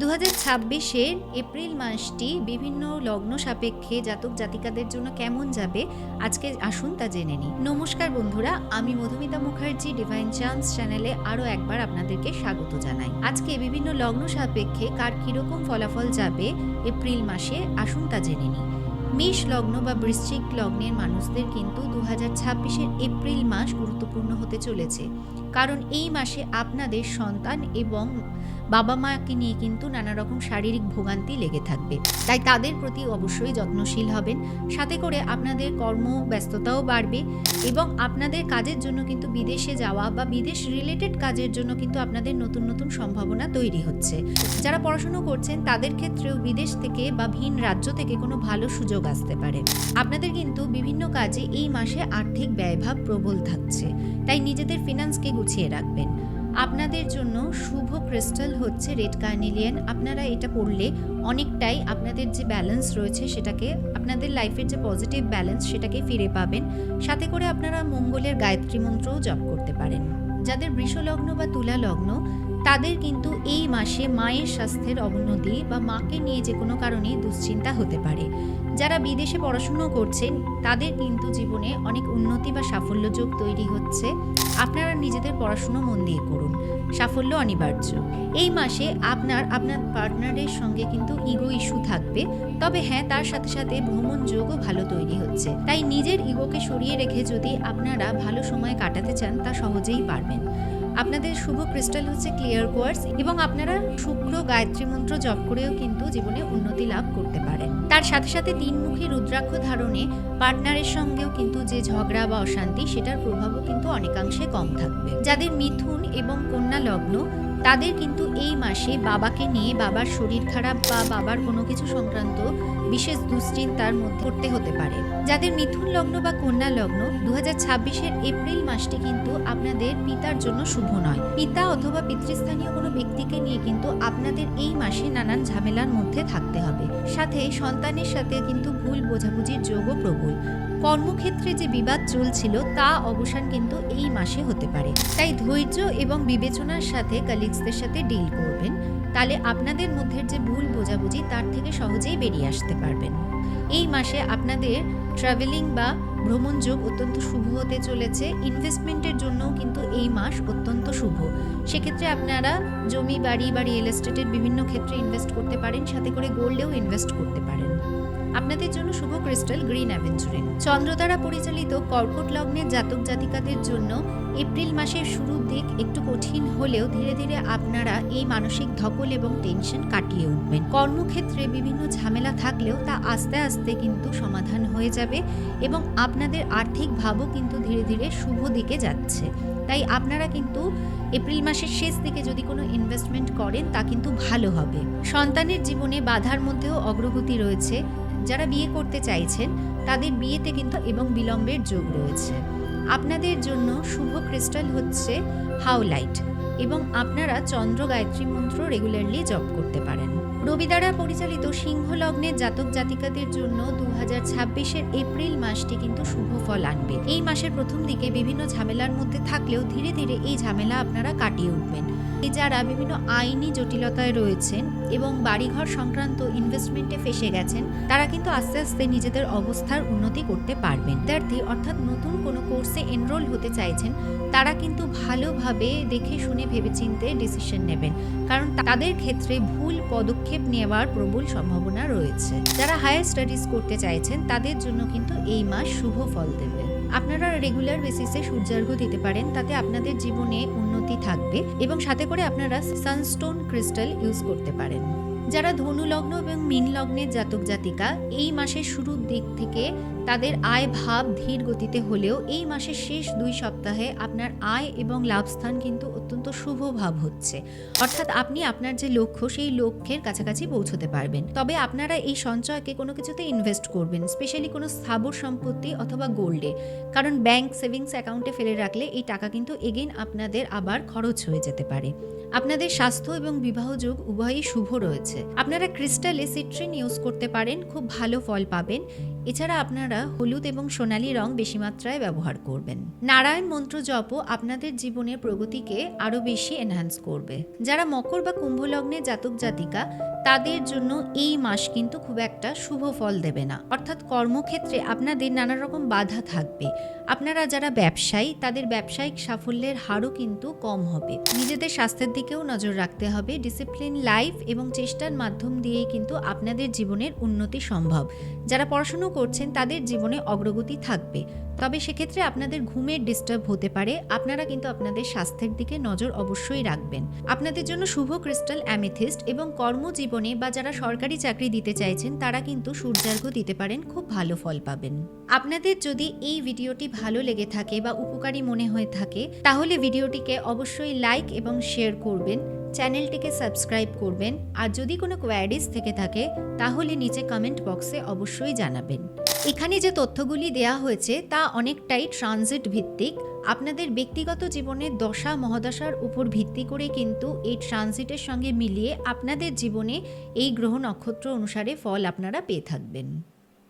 2026-এর April মাসটি বিভিন্ন লগ্ন সাপেক্ষে জাতক জাতিকাদের জন্য কেমন যাবে আজকে আসুন তা জেনে নিই। নমস্কার বন্ধুরা, আমি মধুমিতা মুখার্জি ডিভাইন চান্স চ্যানেলে আরও একবার আপনাদেরকে স্বাগত জানাই। আজকে বিভিন্ন লগ্ন সাপেক্ষে কার কিরকম ফলাফল যাবে এপ্রিল মাসে আসুন তা জেনে নিই। মেষ লগ্ন বা বৃশ্চিক লগ্নের মানুষদের কিন্তু 2026-এর এপ্রিল মাস গুরুত্বপূর্ণ হতে চলেছে, কারণ এই মাসে আপনাদের সন্তান এবং বাবা মাকে নিয়ে কিন্তু নানা রকম শারীরিক ভোগান্তি লেগে থাকবে, তাই তাদের প্রতি অবশ্যই যত্নশীল হবেন। সাথে করে আপনাদের কর্মব্যস্ততাও বাড়বে এবং আপনাদের কাজের জন্য কিন্তু বিদেশে যাওয়া বা বিদেশ রিলেটেড কাজের জন্য কিন্তু আপনাদের নতুন নতুন সম্ভাবনা তৈরি হচ্ছে। যারা পড়াশুনো করছেন তাদের ক্ষেত্রেও বিদেশ থেকে বা ভিন রাজ্য থেকে কোনো ভালো সুযোগ আসতে পারে। আপনাদের কিন্তু বিভিন্ন কাজে এই মাসে আর্থিক ব্যয়ভাব প্রবল থাকছে, তাই নিজেদের ফিনান্সকে গুছিয়ে রাখবেন। আপনাদের জন্য শুভ ক্রিস্টাল হচ্ছে রেড কার্নেলিয়ান। আপনারা এটা পড়লে অনেকটাই আপনাদের যে ব্যালেন্স রয়েছে সেটাকে, আপনাদের লাইফের যে পজিটিভ ব্যালেন্স সেটাকে ফিরে পাবেন। সাথে করে আপনারা মঙ্গলের গায়ত্রী মন্ত্রও জপ করতে পারেন। যাদের বৃষ লগ্ন বা তুলা লগ্ন তাদের কিন্তু এই মাসে মায়ের স্বাস্থ্যের অবনতি বা মাকে নিয়ে যে কোনো কারণে দুশ্চিন্তা হতে পারে। যারা বিদেশে পড়াশুনো করছেন তাদের কিন্তু জীবনে অনেক উন্নতি বা সাফল্য যোগ তৈরি হচ্ছে। আপনারা নিজেদের পড়াশুনো মন দিয়ে করুন, সাফল্য অনিবার্য। এই মাসে আপনার পার্টনারের সঙ্গে কিন্তু ইগো ইস্যু থাকবে, তবে হ্যাঁ, তার সাথে সাথে ভ্রমণ যোগও ভালো তৈরি হচ্ছে। তাই নিজের ইগোকে সরিয়ে রেখে যদি আপনারা ভালো সময় কাটাতে চান তা সহজেই পারবেন। আপনাদের শুভ ক্রিস্টাল হচ্ছে ক্লিয়ার কোয়ার্টজ এবং আপনারা শুক্র গায়ত্রী মন্ত্র জপ করেও কিন্তু জীবনে উন্নতি লাভ করতে পারেন। তার সাথে সাথে তিনমুখী রুদ্রাক্ষ ধারণে পার্টনারের সঙ্গেও কিন্তু যে ঝগড়া বা অশান্তি সেটার প্রভাবও কিন্তু অনেকাংশে কম থাকবে। যাদের মিথুন এবং কন্যা লগ্ন তাদের কিন্তু এই মাসে বাবাকে নিয়ে বাবার শরীর খারাপ বা বাবার কোনো কিছু সংক্রান্ত বিশেষ দুশ্চিন্তার মধ্যে পড়তে হতে পারে। যাদের মিথুন লগ্ন বা কন্যা লগ্ন 2026-এর এপ্রিল মাসটি কিন্তু আপনাদের পিতার জন্য শুভ নয়। পিতা অথবা পিতৃস্থানীয় কোনো ব্যক্তিকে নিয়ে কিন্তু আপনাদের এই মাসে নানান ঝামেলার মধ্যে থাকতে হবে। সাথে সন্তানের সাথে কিন্তু ভুল বোঝাবুঝির যোগও প্রবল। কর্মক্ষেত্রে যে বিবাদ চলছিল তা অবসান কিন্তু এই মাসে হতে পারে। তাই ধৈর্য এবং বিবেচনার সাথে কলিগসদের সাথে ডিল করবেন, তাহলে আপনাদের মধ্যে যে ভুল বোঝাবুঝি তার থেকে সহজেই বেরিয়ে আসতে পারবেন। এই মাসে আপনাদের ট্রাভেলিং বা ভ্রমণ যোগ অত্যন্ত শুভ হতে চলেছে। ইনভেস্টমেন্টের জন্যও কিন্তু এই মাস অত্যন্ত শুভ। সেক্ষেত্রে আপনারা জমি বাড়ি বা রিয়েল এস্টেটের বিভিন্ন ক্ষেত্রে ইনভেস্ট করতে পারেন, সাথে করে গোল্ডেও ইনভেস্ট করতে পারেন। আপনাদের জন্য শুভ ক্রিস্টাল গ্রিন অ্যাভেঞ্চুরিন। চন্দ্র দ্বারা পরিচালিত কর্কট লগ্নের জাতক জাতিকাদের জন্য এপ্রিল মাসের শুরুর দিক একটু কঠিন হলেও ধীরে ধীরে আপনারা এই মানসিক ধকল এবং টেনশন কাটিয়ে উঠবেন। কর্মক্ষেত্রে বিভিন্ন ঝামেলা থাকলেও তা আস্তে আস্তে কিন্তু সমাধান হয়ে যাবে এবং আপনাদের আর্থিক ভাবও কিন্তু ধীরে ধীরে শুভ দিকে যাচ্ছে। তাই আপনারা কিন্তু এপ্রিল মাসের শেষ দিকে যদি কোনো ইনভেস্টমেন্ট করেন তা কিন্তু ভালো হবে। সন্তানের জীবনে বাধার মধ্যেও অগ্রগতি রয়েছে। যারা বিয়ে করতে চাইছেন তাদের বিয়েতে কিন্তু এবং বিলম্বের যোগ রয়েছে। আপনাদের জন্য শুভ ক্রিস্টাল হচ্ছে হাওলাইট এবং আপনারা চন্দ্র গায়ত্রী মন্ত্র রেগুলারলি জপ করতে পারেন। রবি দ্বারা পরিচালিত সিংহ লগ্নের জাতক জাতিকাদের জন্য 2026-এর এপ্রিল মাসটি কিন্তু শুভ ফল আনবে। এই মাসের প্রথম দিকে বিভিন্ন ঝামেলার মধ্যে থাকলেও ধীরে ধীরে এই ঝামেলা আপনারা কাটিয়ে উঠবেন। যারা বিভিন্ন আইনি জটিলতায় রয়েছেন এবং বাড়িঘর সংক্রান্ত ইনভেস্টমেন্টে ফেসে গেছেন তারা কিন্তু আস্তে আস্তে নিজেদের অবস্থার উন্নতি করতে পারবেন। বিদ্যার্থী অর্থাৎ নতুন কোনো কোর্সে এনরোল হতে চাইছেন তারা কিন্তু ভালোভাবে দেখে শুনে ভেবেচিন্তে ডিসিশন নেবেন, কারণ তাদের ক্ষেত্রে ভুল পদক্ষেপ নেওয়ার প্রবল সম্ভাবনা রয়েছে। যারা হায়ার স্টাডিজ করতে চাইছেন তাদের জন্য কিন্তু এই মাস শুভ ফল দেবে। আপনারা রেগুলার বেসিসে সূর্যার্ঘ্য দিতে পারেন, তাতে আপনাদের জীবনে উন্নতি থাকবে এবং সাথে করে আপনারা সানস্টোন ক্রিস্টাল ইউজ করতে পারেন। যারা ধনু লগ্ন এবং মীন লগ্নের জাতক জাতিকা এই মাসের শুরুর দিক থেকে তাদের আয় ভাব ধীর গতিতে হলেও এই মাসের শেষ 2 সপ্তাহে আপনার আয় এবং লাভস্থান কিন্তু অত্যন্ত শুভ ভাব হচ্ছে। অর্থাৎ আপনি আপনার যে লক্ষ্য সেই লক্ষ্যের কাছাকাছি পৌঁছতে পারবেন। তবে আপনারা এই সঞ্চয়কে কোনো কিছুতে ইনভেস্ট করবেন, স্পেশালি কোনো স্থাবর সম্পত্তি অথবা গোল্ডে, কারণ ব্যাংক সেভিংস অ্যাকাউন্টে ফেলে রাখলে এই টাকা কিন্তু এগেইন আপনাদের আবার খরচ হয়ে যেতে পারে। আপনাদের স্বাস্থ্য এবং বিবাহ যোগ উভয়ই শুভ রয়েছে। আপনারা ক্রিস্টালে সিট্রিন ইউজ করতে পারেন, খুব ভালো ফল পাবেন। এছাড়া আপনারা হলুদ এবং সোনালী রং বেশি মাত্রায় ব্যবহার করবেন। নারায়ণ মন্ত্র জপও আপনাদের জীবনের প্রগতিকে আরও বেশি এনহ্যান্স করবে। যারা মকর বা কুম্ভ লগ্নে জাতক জাতিকা, তাদের জন্য এই মাস কিন্তু খুব একটা শুভ ফল দেবে না, অর্থাৎ কর্মক্ষেত্রে আপনাদের নানা রকম বাধা থাকবে। আপনারা যারা ব্যবসায়ী, তাদের ব্যবসায়িক সাফল্যের হারও কিন্তু কম হবে। নিজেদের স্বাস্থ্যের দিকেও নজর রাখতে হবে। ডিসিপ্লিন লাইফ এবং চেষ্টার মাধ্যম দিয়েই কিন্তু আপনাদের জীবনের উন্নতি সম্ভব। যারা পড়াশুনো করছেন তাদের জীবনে অগ্রগতি থাকবে, তবে সেক্ষেত্রে আপনাদের ঘুমের ডিস্টার্ব হতে পারে। আপনারা কিন্তু আপনাদের স্বাস্থ্যের দিকে নজর অবশ্যই রাখবেন। আপনাদের জন্য শুভ ক্রিস্টাল অ্যামেথিস্ট, এবং কর্মজীবনে বা যারা সরকারি চাকরি দিতে চাইছেন তারা কিন্তু সূর্যার্ঘ্য দিতে পারেন, খুব ভালো ফল পাবেন। আপনাদের যদি এই ভিডিওটি ভালো লেগে থাকে বা উপকারী মনে হয়ে থাকে, তাহলে ভিডিওটিকে অবশ্যই লাইক এবং শেয়ার করবেন, চ্যানেলটিকে সাবস্ক্রাইব করবেন। আর যদি কোনো কোয়ারিজ থেকে থাকে তাহলে নিচে কমেন্ট বক্সে অবশ্যই জানাবেন। এখানে যে তথ্যগুলি দেয়া হয়েছে তা অনেকটাই ট্রানজিট ভিত্তিক। আপনাদের ব্যক্তিগত জীবনের দশা মহাদশার উপর ভিত্তি করে কিন্তু এই ট্রানজিটের সঙ্গে মিলিয়ে আপনাদের জীবনে এই গ্রহ নক্ষত্র অনুসারে ফল আপনারা পেয়ে থাকবেন।